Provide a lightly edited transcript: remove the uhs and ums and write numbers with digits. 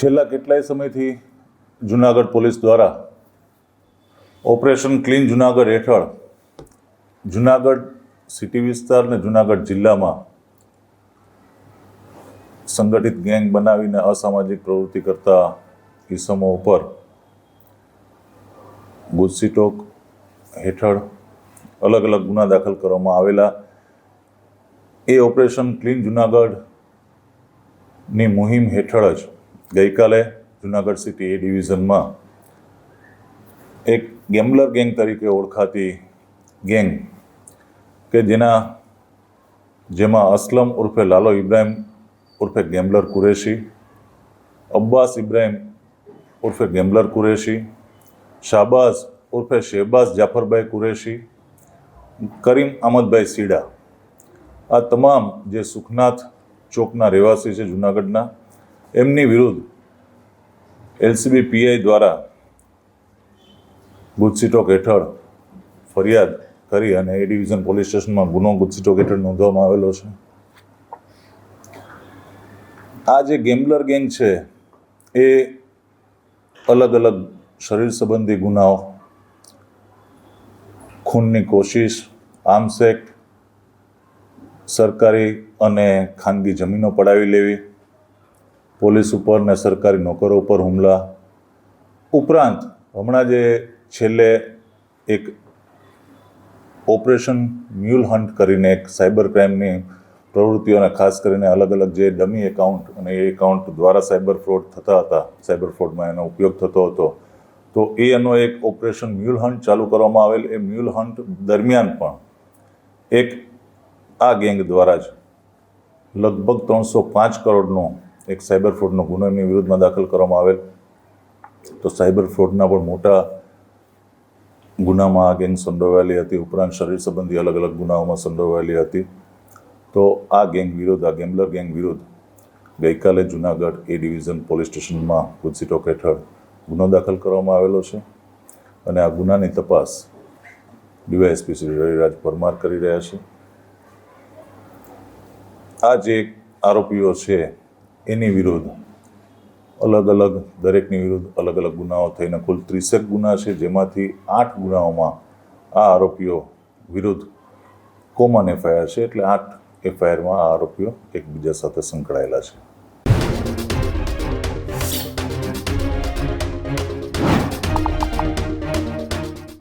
છેલ્લા કેટલાય સમયથી જુનાગઢ પોલીસ દ્વારા ઓપરેશન ક્લીન જુનાગઢ હેઠળ જુનાગઢ સિટી વિસ્તાર અને જુનાગઢ જિલ્લામાં સંગઠિત ગેંગ બનાવીને અસામાજિક પ્રવૃત્તિ કરતા ઇસમો ઉપર ગુજસીટોક હેઠળ અલગ અલગ ગુના દાખલ કરવામાં આવેલા. એ ઓપરેશન ક્લીન જુનાગઢની મુહિમ હેઠળ જ ગઈકાલે જુનાગઢ સિટી એ ડિવિઝનમાં એક ગેમ્બલર ગેંગ તરીકે ઓળખાતી ગેંગ કે જેમાં અસલમ ઉર્ફે લાલો ઇબ્રાહિમ ઉર્ફે ગેમ્બલર કુરેશી, અબ્બાસ ઇબ્રાહિમ ઉર્ફે ગેમ્બલર કુરેશી, શાહબાઝ ઉર્ફે શહેબાઝ જાફરભાઈ કુરેશી, કરીમ અહમદભાઈ સીડા, આ તમામ જે સુખનાથ ચોકના રહેવાસી છે જુનાગઢના, એમની વિરુદ્ધ એલસીબી પીઆઈ દ્વારા ગુજસીટોક હેઠળ ફરિયાદ કરી અને એ ડિવિઝન પોલીસ સ્ટેશનમાં ગુનો ગુજસીટોક હેઠળ નોંધવામાં આવેલો છે. આ જે ગેમ્બલર ગેંગ છે એ અલગ અલગ શરીર સંબંધી ગુનાઓ, ખૂનની કોશિશ, આર્મ્સ એક્ટ, સરકારી અને ખાનગી જમીનો પડાવી લેવી, પોલીસ ઉપર ને સરકારી નોકરો ઉપર હુમલા, ઉપરાંત હમણાં જે છેલ્લે એક ઓપરેશન મ્યુલ હન્ટ કરીને એક સાયબર ક્રાઇમની પ્રવૃત્તિઓને ખાસ કરીને અલગ અલગ જે ડમી એકાઉન્ટ અને એ એકાઉન્ટ દ્વારા સાયબર ફ્રોડ થતા હતા, સાયબર ફ્રોડમાં એનો ઉપયોગ થતો હતો, તો એનો એક ઓપરેશન મ્યુલ હન્ટ ચાલુ કરવામાં આવેલ. એ મ્યુલ હન્ટ દરમિયાન પણ એક આ ગેંગ દ્વારા જ લગભગ 305 કરોડનો એક સાયબર ફ્રોડનો ગુનો એમની વિરુદ્ધમાં દાખલ કરવામાં આવેલ. તો સાયબર ફ્રોડના પણ મોટા ગુનામાં આ ગેંગ સંડોવાયેલી હતી, ઉપરાંત શરીર સંબંધી અલગ અલગ ગુનાઓમાં સંડોવાયેલી હતી. તો આ ગેંગ વિરુદ્ધ, આ ગેમ્બલર ગેંગ વિરુદ્ધ ગઈકાલે જુનાગઢ એ ડિવિઝન પોલીસ સ્ટેશનમાં ગુજસીટોક હેઠળ ગુનો દાખલ કરવામાં આવેલો છે અને આ ગુનાની તપાસ ડીવાયએસપી શ્રી રવિરાજ પરમાર કરી રહ્યા છે. આ જે આરોપીઓ છે એની વિરુદ્ધ અલગ અલગ દરેકની વિરુદ્ધ અલગ અલગ ગુનાઓ થઈને કુલ 30 ગુના છે, જેમાંથી 8 ગુનાઓમાં આ આરોપીઓ વિરુદ્ધ કોમન એફઆઈઆર છે. એટલે 8 એફઆઈઆરમાં આ આરોપીઓ એકબીજા સાથે સંકળાયેલા છે.